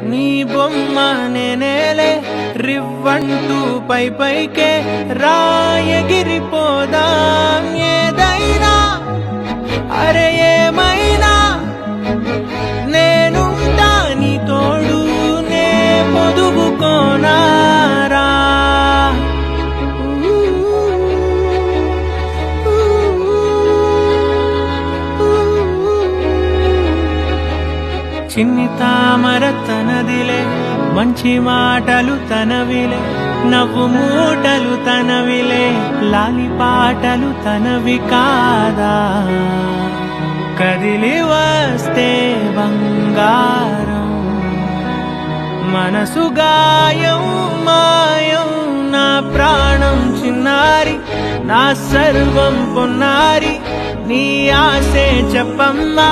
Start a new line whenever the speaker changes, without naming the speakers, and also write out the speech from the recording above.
నీ బొమ్మ నేనేలే రివ్వంటూ పైకే రాయగిరిపోదాం ఏదైనా అరే ఏమైనా నేనుంటా నీ తోడు నే పొదుగుకోనారా చిన్ని తామర తనదిలే మంచి మాటలు తనవిలే నవ్వు మూటలు తనవిలే లాలి పాటలు తనవి కాదా కదిలి వస్తే బంగారం మనసు గాయం మాయం నా ప్రాణం చిన్నారి నా సర్వం పొన్నారి నీ ఆశే చెప్పమ్మా